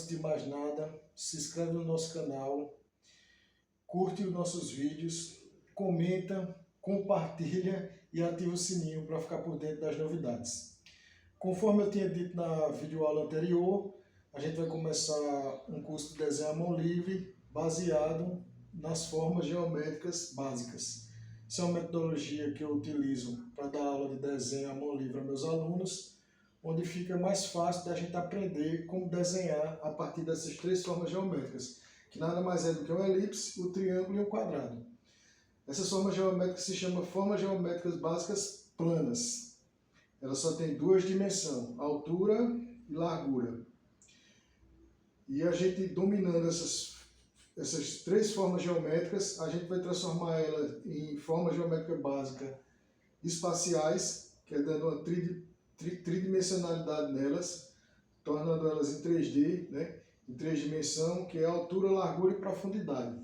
antes de mais nada, se inscreve no nosso canal, curte os nossos vídeos, comenta, compartilha e ativa o sininho para ficar por dentro das novidades. Conforme eu tinha dito na videoaula anterior, a gente vai começar um curso de desenho à mão livre baseado nas formas geométricas básicas. Essa é uma metodologia que eu utilizo para dar aula de desenho à mão livre a meus alunos, onde fica mais fácil da gente aprender como desenhar a partir dessas três formas geométricas, que nada mais é do que uma elipse, o triângulo e o quadrado. Essas formas geométricas se chamam formas geométricas básicas planas. Elas só têm duas dimensões, altura e largura. E a gente dominando essas três formas geométricas, a gente vai transformar elas em formas geométricas básicas espaciais, que é dando uma tridimensionalidade nelas, tornando elas em 3D, né? Em três dimensões, que é altura, largura e profundidade.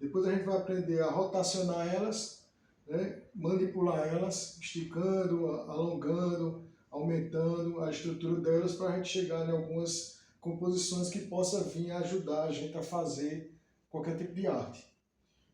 Depois a gente vai aprender a rotacionar elas, né? Manipular elas, esticando, alongando, aumentando a estrutura delas para a gente chegar em algumas composições que possa vir a ajudar a gente a fazer qualquer tipo de arte.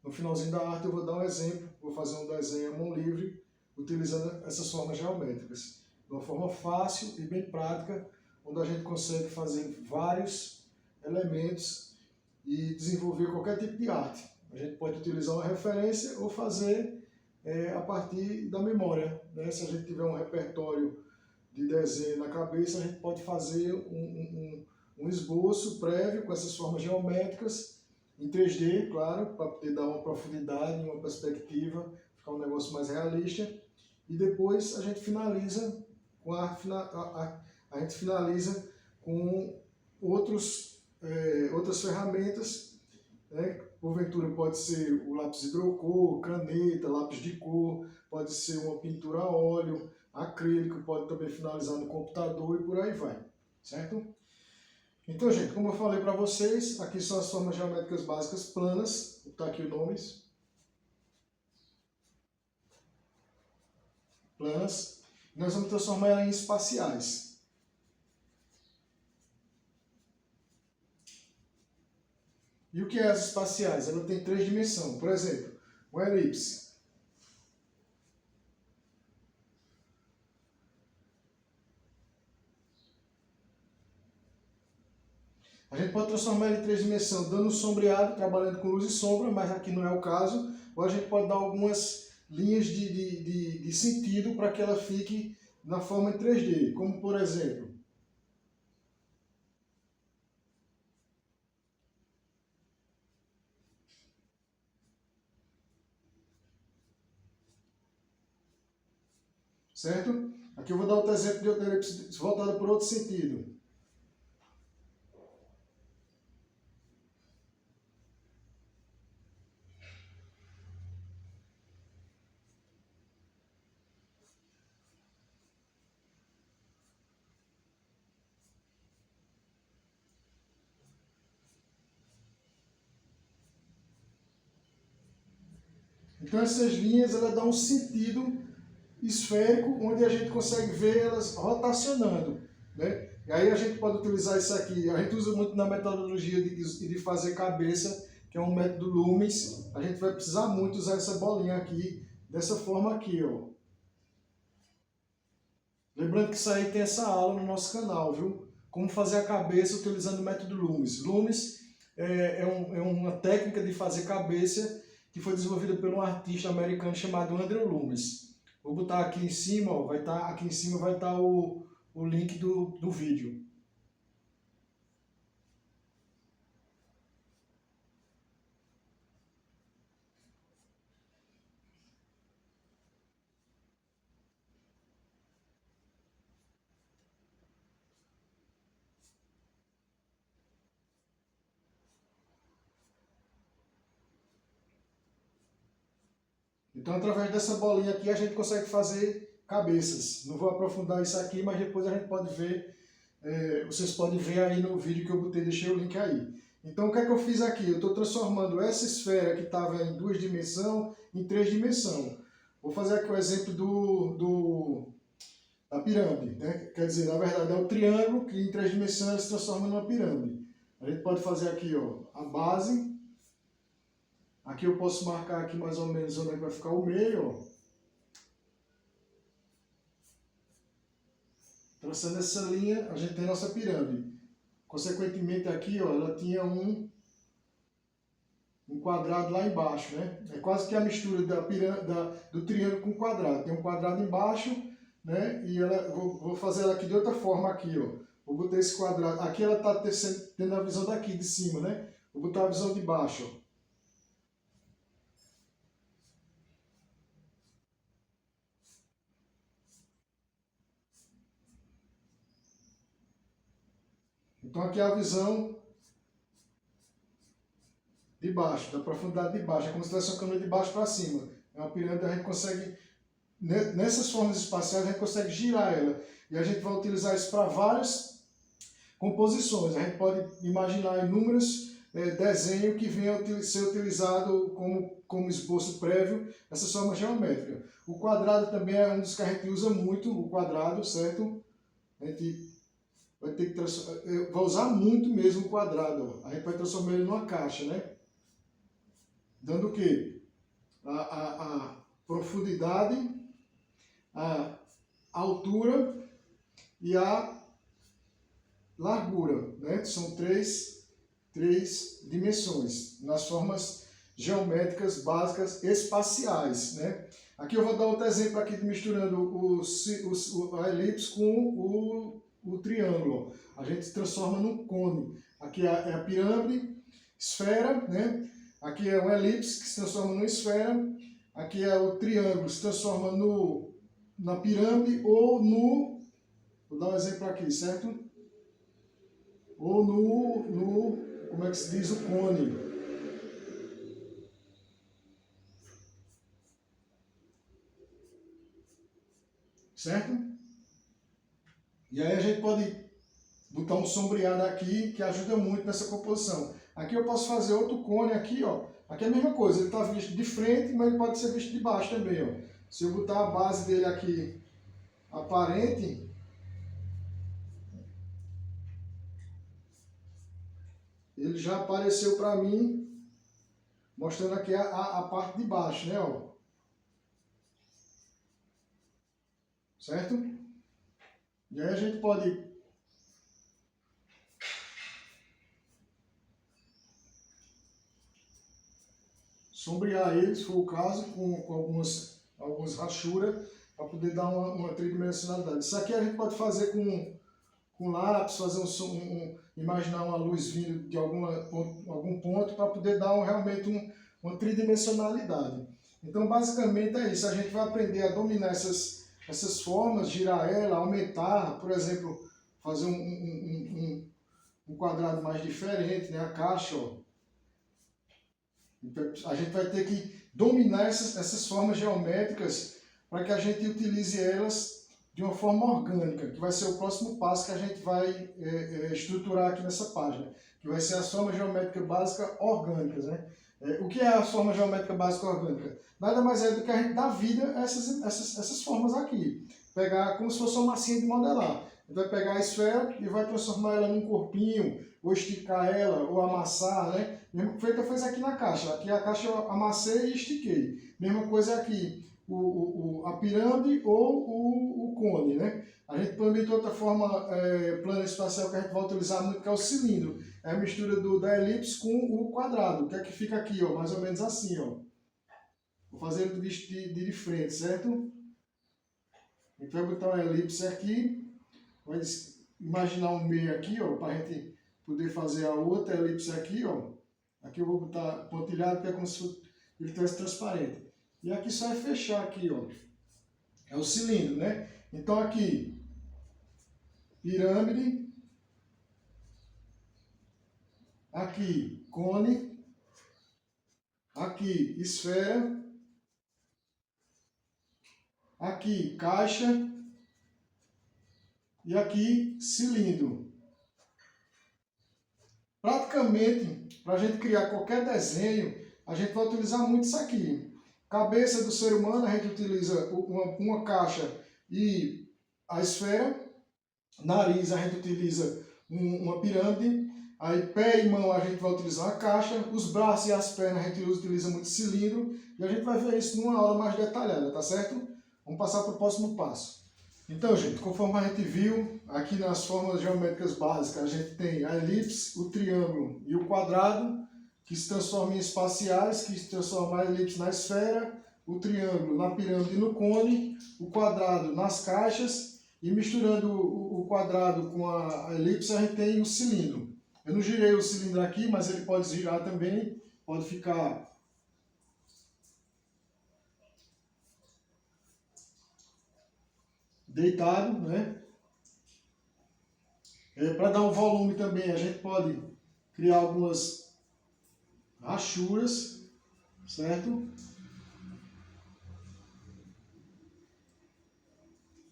No finalzinho da arte eu vou dar um exemplo, vou fazer um desenho à mão livre utilizando essas formas geométricas. De uma forma fácil e bem prática, onde a gente consegue fazer vários elementos e desenvolver qualquer tipo de arte. A gente pode utilizar uma referência ou fazer a partir da memória, né? Se a gente tiver um repertório de desenho na cabeça, a gente pode fazer um esboço prévio com essas formas geométricas, em 3D, claro, para poder dar uma profundidade, uma perspectiva, ficar um negócio mais realista. E depois a gente finaliza com a gente finaliza com outras ferramentas, né? Porventura pode ser o lápis hidrocor, caneta, lápis de cor, pode ser uma pintura a óleo, acrílico, pode também finalizar no computador e por aí vai, certo? Então, gente, como eu falei para vocês, aqui são as formas geométricas básicas planas, vou botar aqui os nomes. Planas. Nós vamos transformar ela em espaciais. E o que é as espaciais? Ela tem três dimensões. Por exemplo, uma elipse. A gente pode transformar ela em três dimensões dando sombreado, trabalhando com luz e sombra, mas aqui não é o caso. Ou a gente pode dar algumas linhas de sentido para que ela fique na forma em 3D, como por exemplo, certo? Aqui eu vou dar outro exemplo de outra elipse voltada por outro sentido. Então essas linhas elas dão um sentido esférico, onde a gente consegue ver elas rotacionando, né? E aí a gente pode utilizar isso aqui, a gente usa muito na metodologia de fazer cabeça, que é um método Loomis. A gente vai precisar muito usar essa bolinha aqui, dessa forma aqui, ó. Lembrando que isso aí tem essa aula no nosso canal, viu? Como fazer a cabeça utilizando o método Loomis. Loomis é uma técnica de fazer cabeça que foi desenvolvida por um artista americano chamado Andrew Loomis. Vou botar aqui em cima, ó, aqui em cima vai estar o link do vídeo. Então, através dessa bolinha aqui, a gente consegue fazer cabeças. Não vou aprofundar isso aqui, mas depois a gente pode ver, vocês podem ver aí no vídeo que eu botei, deixei o link aí. Então, o que é que eu fiz aqui? Eu estou transformando essa esfera que estava em 2 dimensões em 3 dimensões. Vou fazer aqui o exemplo da pirâmide, né? Quer dizer, na verdade é o triângulo que em 3 dimensões se transforma numa pirâmide. A gente pode fazer aqui, ó, a base. Aqui eu posso marcar aqui mais ou menos onde é que vai ficar o meio, ó. Traçando essa linha, a gente tem a nossa pirâmide. Consequentemente aqui, ó, ela tinha um quadrado lá embaixo, né? É quase que a mistura do triângulo com o quadrado. Tem um quadrado embaixo, né? E ela, vou fazer ela aqui de outra forma aqui, ó. Vou botar esse quadrado. Aqui ela está tendo a visão daqui de cima, né? Vou botar a visão de baixo, ó. Então aqui é a visão de baixo, da profundidade de baixo. É como se tivesse uma câmera de baixo para cima. É uma pirâmide, a gente consegue, nessas formas espaciais, a gente consegue girar ela. E a gente vai utilizar isso para várias composições. A gente pode imaginar inúmeros desenhos que venham a ser utilizado como esboço prévio essas formas geométricas. O quadrado também é um dos que a gente usa muito, o quadrado, certo? A gente vai ter que vai usar muito mesmo o quadrado. Ó. A gente vai transformar ele numa caixa, né? Dando o quê? A profundidade, a altura e a largura, né? São três dimensões nas formas geométricas básicas espaciais, né? Aqui eu vou dar outro exemplo aqui de misturando a elipse com o triângulo. A gente transforma num cone. Aqui é a pirâmide, esfera, né? Aqui é uma elipse que se transforma numa esfera. Aqui é o triângulo, se transforma na pirâmide ou no... Vou dar um exemplo aqui, certo? Ou como é que se diz, o cone. Certo? E aí a gente pode botar um sombreado aqui que ajuda muito nessa composição. Aqui eu posso fazer outro cone aqui, ó. Aqui é a mesma coisa, ele está visto de frente, mas ele pode ser visto de baixo também, ó. Se eu botar a base dele aqui aparente, ele já apareceu para mim, mostrando aqui a parte de baixo, né, ó. Certo? E aí a gente pode sombrear ele, se for o caso, com algumas rachuras, para poder dar uma tridimensionalidade. Isso aqui a gente pode fazer com lápis, fazer imaginar uma luz vindo de algum ponto para poder dar realmente uma tridimensionalidade. Então, basicamente é isso. A gente vai aprender a dominar essas formas, girar ela, aumentar, por exemplo, fazer um quadrado mais diferente, né? A caixa, ó. Então, a gente vai ter que dominar essas formas geométricas para que a gente utilize elas de uma forma orgânica, que vai ser o próximo passo que a gente vai estruturar aqui nessa página, que vai ser as formas geométricas básicas orgânicas, né? O que é a forma geométrica básica orgânica? Nada mais é do que a gente dar vida a essas formas aqui. Pegar como se fosse uma massinha de modelar. A gente vai pegar a esfera e vai transformar ela num corpinho, ou esticar ela, ou amassar, né? Mesmo que feita fez aqui na caixa. Aqui a caixa eu amassei e estiquei. Mesma coisa aqui, a pirâmide ou o cone, né? A gente também tem outra forma plana espacial que a gente vai utilizar muito, que é o cilindro. É a mistura da elipse com o quadrado, que é que fica aqui, ó, mais ou menos assim, ó. Vou fazer ele de frente, certo? A gente vai botar uma elipse aqui, vai imaginar um meio aqui, ó, para a gente poder fazer a outra elipse aqui, ó. Aqui eu vou botar pontilhado, que é como se ele estivesse transparente. E aqui só é fechar aqui, ó. É o cilindro, né? Então aqui, pirâmide. Aqui, cone. Aqui, esfera. Aqui, caixa. E aqui, cilindro. Praticamente, para a gente criar qualquer desenho, a gente vai utilizar muito isso aqui. Cabeça do ser humano, a gente utiliza uma caixa e a esfera. Nariz, a gente utiliza uma pirâmide. Aí pé e mão a gente vai utilizar a caixa, os braços e as pernas a gente utiliza muito cilindro, e a gente vai ver isso numa aula mais detalhada, tá certo? Vamos passar para o próximo passo. Então, gente, conforme a gente viu, aqui nas fórmulas geométricas básicas, a gente tem a elipse, o triângulo e o quadrado, que se transformam em espaciais, que se transformam a elipse na esfera, o triângulo na pirâmide e no cone, o quadrado nas caixas, e misturando o quadrado com a elipse, a gente tem o cilindro. Eu não girei o cilindro aqui, mas ele pode girar também, pode ficar deitado, né? Para dar um volume também, a gente pode criar algumas rachuras, certo?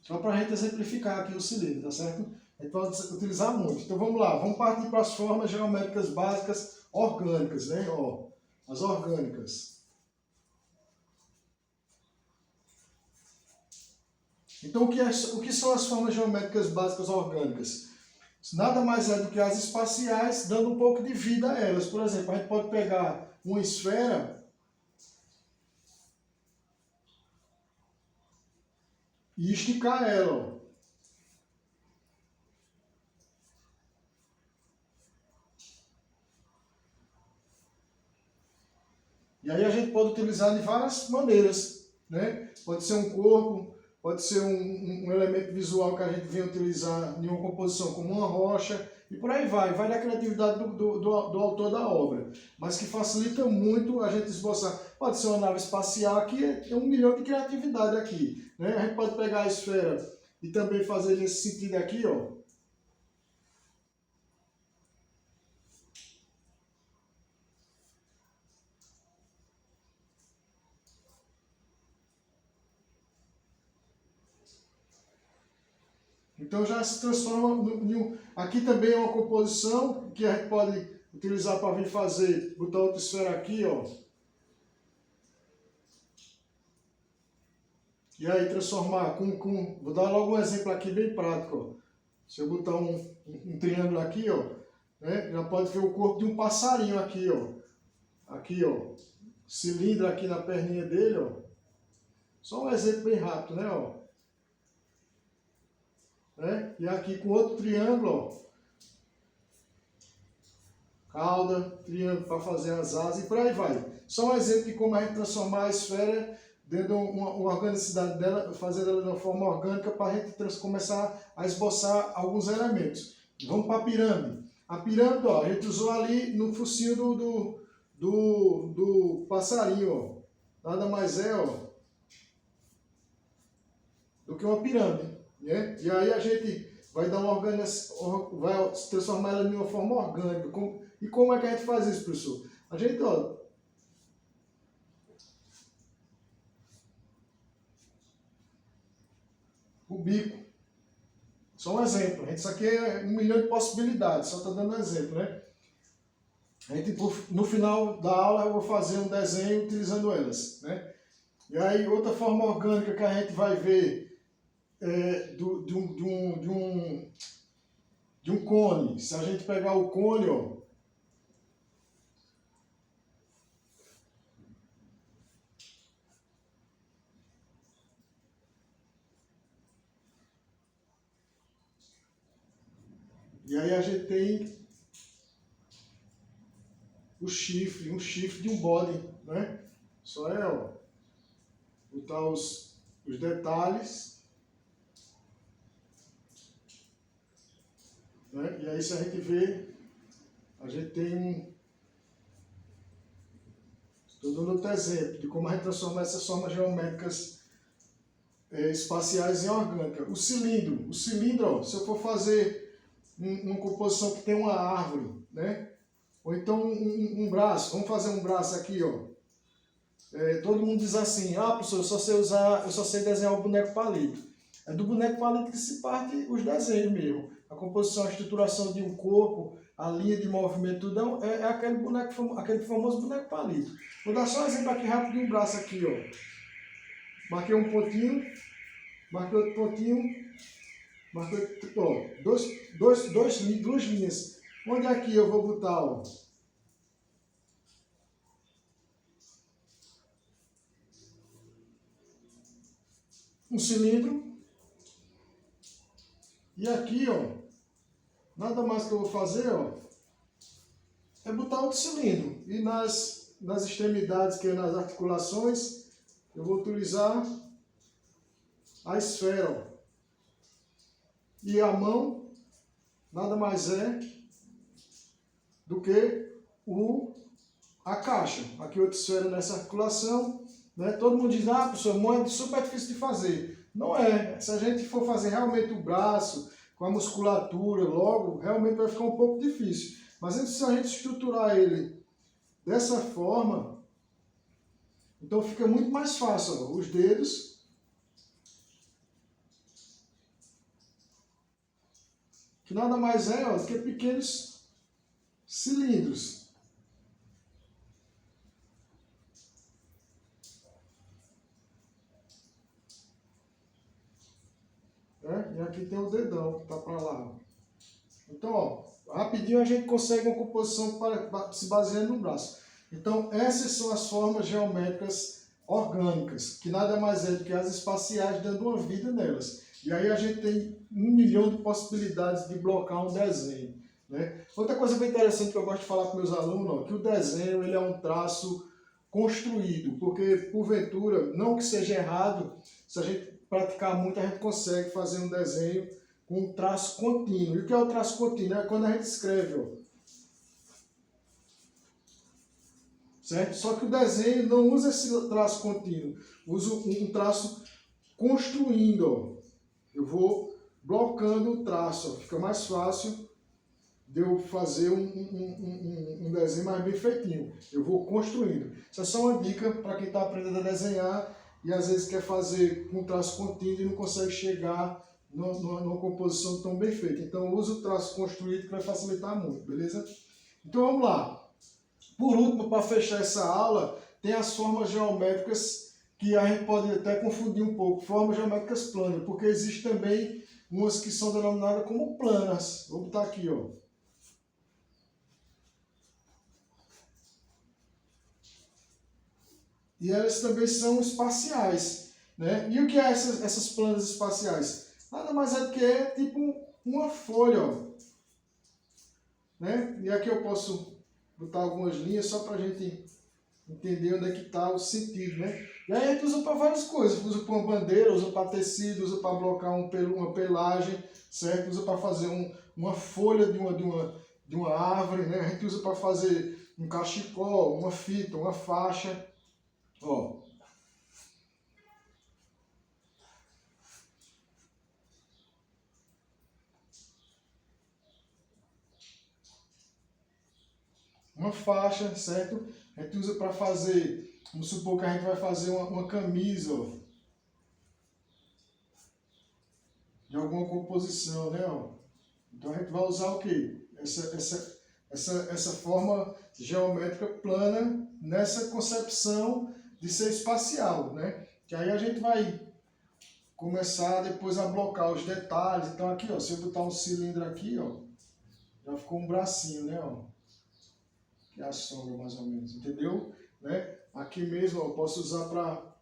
Só para a gente exemplificar aqui o cilindro, tá certo? A gente pode utilizar muito. Então vamos lá, vamos partir para as formas geométricas básicas orgânicas, né? Ó, as orgânicas. Então o que são as formas geométricas básicas orgânicas? Nada mais é do que as espaciais, dando um pouco de vida a elas. Por exemplo, a gente pode pegar uma esfera e esticar ela, ó. E aí a gente pode utilizar de várias maneiras, né? Pode ser um corpo, pode ser um elemento visual que a gente vem utilizar em uma composição como uma rocha, e por aí vai da criatividade do autor da obra, mas que facilita muito a gente esboçar. Pode ser uma nave espacial, aqui é 1 milhão de criatividade aqui, né? A gente pode pegar a esfera e também fazer nesse sentido aqui, ó. Então já se transforma aqui também é uma composição que a gente pode utilizar para vir fazer, botar outra esfera aqui, ó. E aí transformar vou dar logo um exemplo aqui bem prático, ó. Se eu botar um triângulo aqui, ó, né, já pode ver o corpo de um passarinho aqui, ó. Aqui, ó. Cilindro aqui na perninha dele, ó. Só um exemplo bem rápido, né, ó. Né? E aqui com outro triângulo, ó, cauda, triângulo para fazer as asas e por aí vai. Só um exemplo de como a gente transformar a esfera dentro de uma organicidade dela, fazer ela de uma forma orgânica para a gente começar a esboçar alguns elementos. Vamos para a pirâmide. A pirâmide, ó, a gente usou ali no focinho do passarinho, ó. Nada mais é, ó, do que uma pirâmide. Né? E aí a gente vai dar uma vai transformar ela em uma forma orgânica. E como é que a gente faz isso, professor? A gente, ó, o bico. Só um exemplo. Isso aqui é 1 milhão de possibilidades, só está dando um exemplo, né? A gente, no final da aula eu vou fazer um desenho utilizando elas, né? E aí outra forma orgânica que a gente vai ver de um cone. Se a gente pegar o cone, ó, e aí a gente tem o chifre, um chifre de um bode, né? Só é, ó, botar os detalhes. Né? E aí se a gente vê, a gente tem estou dando outro exemplo de como a gente transforma essas formas geométricas espaciais em orgânica. O cilindro, ó, se eu for fazer uma composição que tem uma árvore, né? Ou então um braço, vamos fazer um braço aqui, ó. Todo mundo diz assim, ah, professor, eu só sei desenhar o boneco palito. É do boneco palito que se parte os desenhos mesmo. A composição, a estruturação de um corpo, a linha de movimento, tudo é aquele famoso boneco palito. Vou dar só um exemplo aqui rápido de um braço aqui, ó. Marquei um pontinho, marquei outro pontinho, marquei, ó, duas linhas. Onde aqui eu vou botar, ó, um cilindro. E aqui, ó, nada mais que eu vou fazer, ó, é botar outro cilindro. E nas extremidades, que é nas articulações, eu vou utilizar a esfera, ó. E a mão nada mais é do que a caixa. Aqui outra esfera nessa articulação, né? Todo mundo diz, ah, professor, mão é super difícil de fazer. Não é. Se a gente for fazer realmente o braço, com a musculatura, logo, realmente vai ficar um pouco difícil. Mas se a gente estruturar ele dessa forma, então fica muito mais fácil, ó, os dedos. Que nada mais é, ó, do que pequenos cilindros. E aqui tem o dedão que está para lá. Então, ó, rapidinho a gente consegue uma composição se baseando no braço. Então, essas são as formas geométricas orgânicas, que nada mais é do que as espaciais, dando uma vida nelas. E aí a gente tem 1 milhão de possibilidades de blocar um desenho, né? Outra coisa bem interessante que eu gosto de falar com meus alunos, ó, que o desenho ele é um traço construído, porque porventura, não que seja errado, se a gente praticar muito, a gente consegue fazer um desenho com um traço contínuo. E o que é o traço contínuo? É quando a gente escreve, ó. Certo? Só que o desenho não usa esse traço contínuo, usa um traço construindo, ó. Eu vou blocando o traço, ó. Fica mais fácil de eu fazer um desenho mais bem feitinho. Eu vou construindo. Isso é só uma dica para quem está aprendendo a desenhar e às vezes quer fazer com traço contínuo e não consegue chegar numa composição tão bem feita. Então usa o traço construído que vai facilitar muito, beleza? Então vamos lá. Por último, para fechar essa aula, tem as formas geométricas que a gente pode até confundir um pouco. Formas geométricas planas, porque existe também umas que são denominadas como planas. Vou botar aqui, ó. E elas também são espaciais, né? E o que é essas planas espaciais? Nada mais é do que tipo uma folha, ó, né? E aqui eu posso botar algumas linhas só para a gente entender onde é que está o sentido, né? E aí a gente usa para várias coisas, usa para uma bandeira, usa para tecido, usa para blocar uma pelagem, certo? Usa para fazer uma folha de uma árvore, né? A gente usa para fazer um cachecol, uma fita, uma faixa, ó. Uma faixa, certo? A gente usa para fazer, vamos supor que a gente vai fazer uma camisa, ó, de alguma composição, né? Ó. Então a gente vai usar o quê? Essa forma geométrica plana nessa concepção de ser espacial, né? Que aí a gente vai começar depois a blocar os detalhes. Então aqui, ó, se eu botar um cilindro aqui, ó, já ficou um bracinho, né? Ó. Que é a sombra, mais ou menos, entendeu? Né? Aqui mesmo, ó, eu posso usar para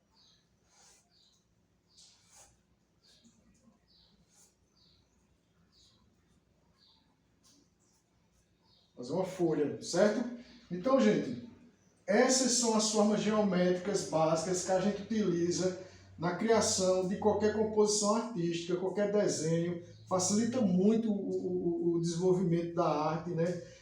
fazer uma folha, certo? Então, gente, essas são as formas geométricas básicas que a gente utiliza na criação de qualquer composição artística, qualquer desenho. Facilita muito o desenvolvimento da arte, né?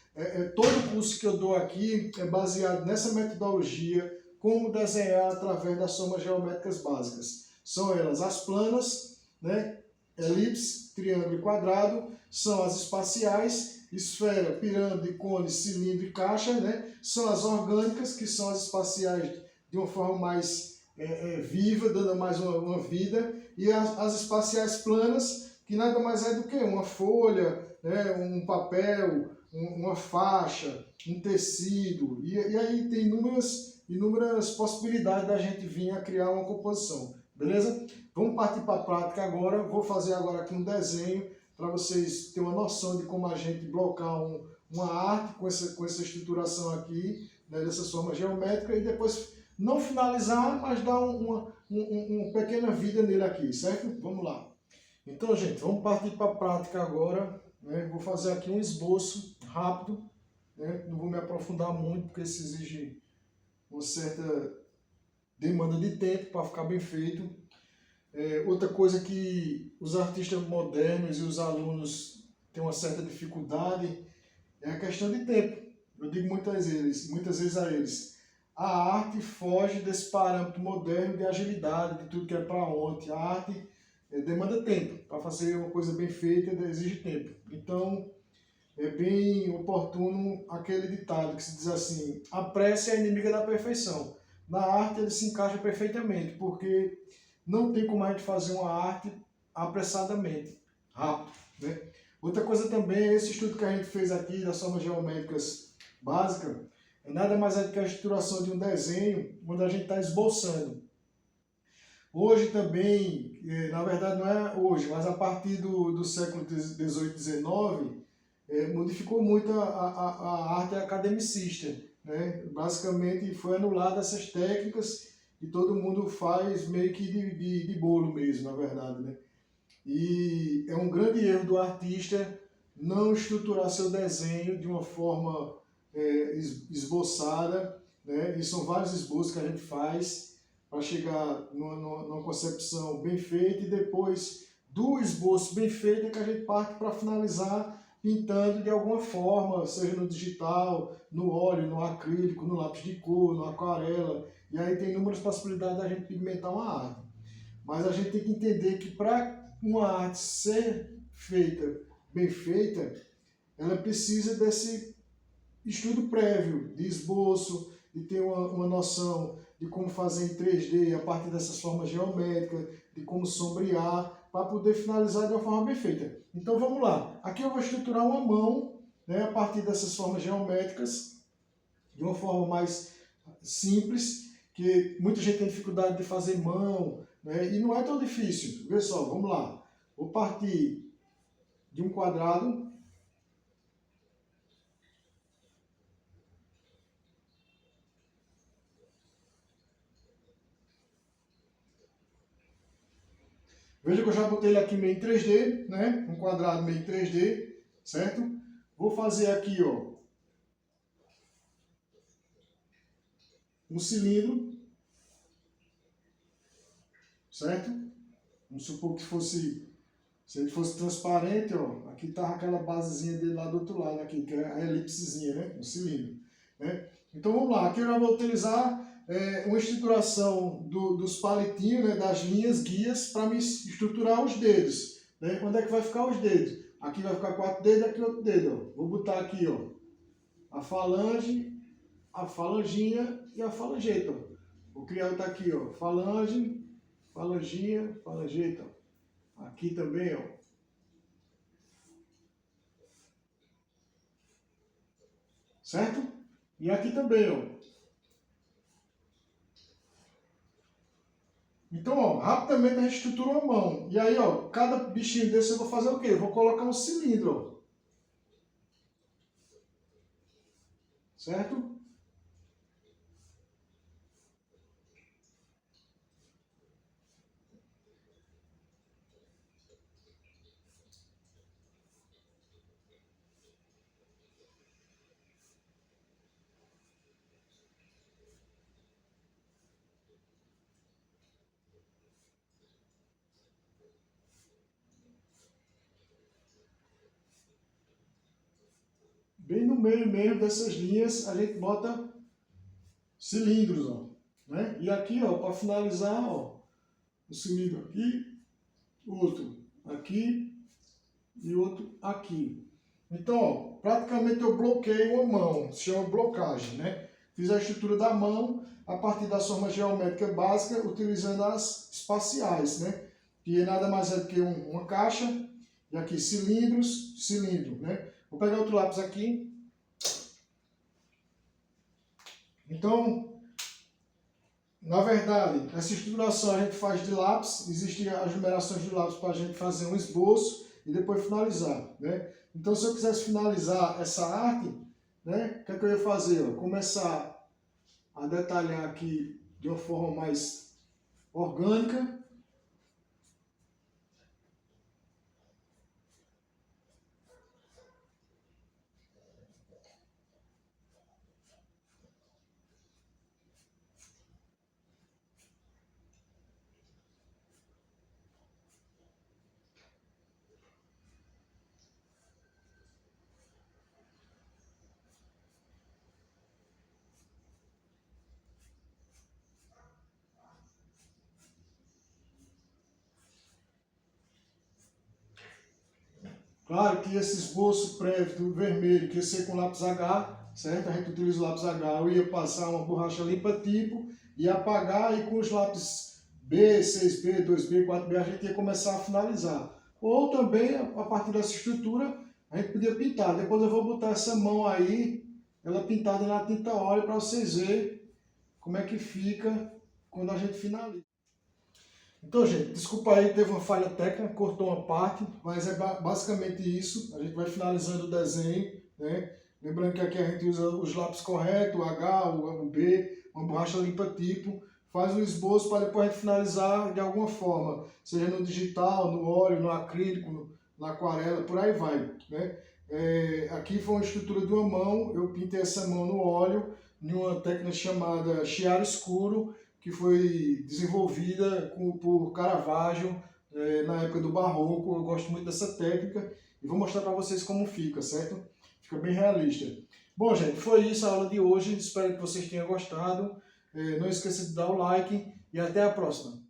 Todo curso que eu dou aqui é baseado nessa metodologia, como desenhar através das formas geométricas básicas. São elas as planas, né? Elipse, triângulo e quadrado, são as espaciais, esfera, pirâmide, cone, cilindro e caixa, né? São as orgânicas, que são as espaciais de uma forma mais viva, dando mais uma vida, e as espaciais planas, que nada mais é do que uma folha, né? Um papel, uma faixa, um tecido, e aí tem inúmeras possibilidades da gente vir a criar uma composição, beleza? Vamos partir para a prática agora. Vou fazer agora aqui um desenho para vocês terem uma noção de como a gente blocar uma arte com essa estruturação aqui, né, dessa forma geométrica, e depois não finalizar, mas dar uma pequena vida nele aqui, certo? Vamos lá. Então, gente, vamos partir para a prática agora, né? Vou fazer aqui um esboço rápido, né? Não vou me aprofundar muito, porque isso exige uma certa demanda de tempo para ficar bem feito. Outra coisa que os artistas modernos e os alunos têm uma certa dificuldade é a questão de tempo. Eu digo muitas vezes a eles, a arte foge desse parâmetro moderno de agilidade, de tudo que é para ontem. A arte demanda tempo. Para fazer uma coisa bem feita, exige tempo. Então, é bem oportuno aquele ditado que se diz assim, a pressa é a inimiga da perfeição. Na arte ele se encaixa perfeitamente, porque não tem como a gente fazer uma arte apressadamente, rápido, né? Outra coisa também é esse estudo que a gente fez aqui das formas geométricas básicas, é nada mais é do que a estruturação de um desenho onde a gente está esboçando. Hoje também, na verdade não é hoje, mas a partir do século XVIII, XIX, modificou muito a arte academicista, né? Basicamente foi anulada essas técnicas e todo mundo faz meio que de bolo mesmo, na verdade, né? E é um grande erro do artista não estruturar seu desenho de uma forma esboçada, né? E são vários esboços que a gente faz para chegar numa concepção bem feita, e depois do esboço bem feito é que a gente parte para finalizar pintando de alguma forma, seja no digital, no óleo, no acrílico, no lápis de cor, no aquarela, e aí tem inúmeras possibilidades da gente pigmentar uma arte. Mas a gente tem que entender que para uma arte ser feita, bem feita, ela precisa desse estudo prévio, de esboço, de ter uma noção de como fazer em 3D a partir dessas formas geométricas, de como sombrear, para poder finalizar de uma forma bem feita. Então vamos lá. Aqui eu vou estruturar uma mão, né, a partir dessas formas geométricas, de uma forma mais simples, que muita gente tem dificuldade de fazer mão, né, e não é tão difícil. Vê só, vamos lá. Vou partir de um quadrado. Veja que eu já botei ele aqui meio em 3D, né? Um quadrado meio em 3D, certo? Vou fazer aqui, ó, um cilindro, certo? Vamos supor que fosse, se ele fosse transparente, ó, aqui tá aquela basezinha dele lá do outro lado, aqui, que é a elipsezinha, né? O cilindro, né? Então vamos lá, aqui eu já vou utilizar uma estruturação dos palitinhos, né, das linhas guias, para me estruturar os dedos, né? Onde é que vai ficar os dedos? Aqui vai ficar 4 dedos, aqui outro dedo, ó. Vou botar aqui, ó, a falange, a falanginha e a falangeta, ó. Vou criar outra aqui, ó, falange, falanginha, falangeta. Aqui também, ó. Certo? E aqui também, ó. Então, ó, rapidamente a gente estrutura uma mão. E aí, ó, cada bichinho desse eu vou fazer o quê? Eu vou colocar um cilindro, ó. Certo? Bem no meio mesmo dessas linhas a gente bota cilindros, ó, né? E aqui, ó, para finalizar, ó, o cilindro aqui, outro aqui e outro aqui. Então, ó, praticamente eu bloqueio uma mão, se chama blocagem, né? Fiz a estrutura da mão a partir da forma geométrica básica, utilizando as espaciais, né? Que é nada mais é do que uma caixa, e aqui cilindros, cilindro, né? Vou pegar outro lápis aqui. Então, na verdade, essa estruturação a gente faz de lápis, existem as numerações de lápis para a gente fazer um esboço e depois finalizar, né? Então, se eu quisesse finalizar essa arte, né, o que é que eu ia fazer? Ó? Começar a detalhar aqui de uma forma mais orgânica. Claro que esse esboço prévio do vermelho, que ia ser com lápis H, certo? A gente utiliza o lápis H, eu ia passar uma borracha limpa tipo e apagar, e com os lápis B, 6B, 2B, 4B a gente ia começar a finalizar. Ou também, a partir dessa estrutura, a gente podia pintar. Depois eu vou botar essa mão aí, ela pintada na tinta óleo, para vocês verem como é que fica quando a gente finaliza. Então, gente, desculpa aí, teve uma falha técnica, cortou uma parte, mas é basicamente isso. A gente vai finalizando o desenho, né? Lembrando que aqui a gente usa os lápis corretos, o H, o B, uma borracha limpa tipo, faz um esboço para depois a gente finalizar de alguma forma, seja no digital, no óleo, no acrílico, na aquarela, por aí vai, né? Aqui foi uma estrutura de uma mão, eu pintei essa mão no óleo, em uma técnica chamada chiaro escuro, que foi desenvolvida por Caravaggio na época do Barroco. Eu gosto muito dessa técnica e vou mostrar para vocês como fica, certo? Fica bem realista. Bom, gente, foi isso a aula de hoje. Espero que vocês tenham gostado. Não esqueça de dar o like e até a próxima.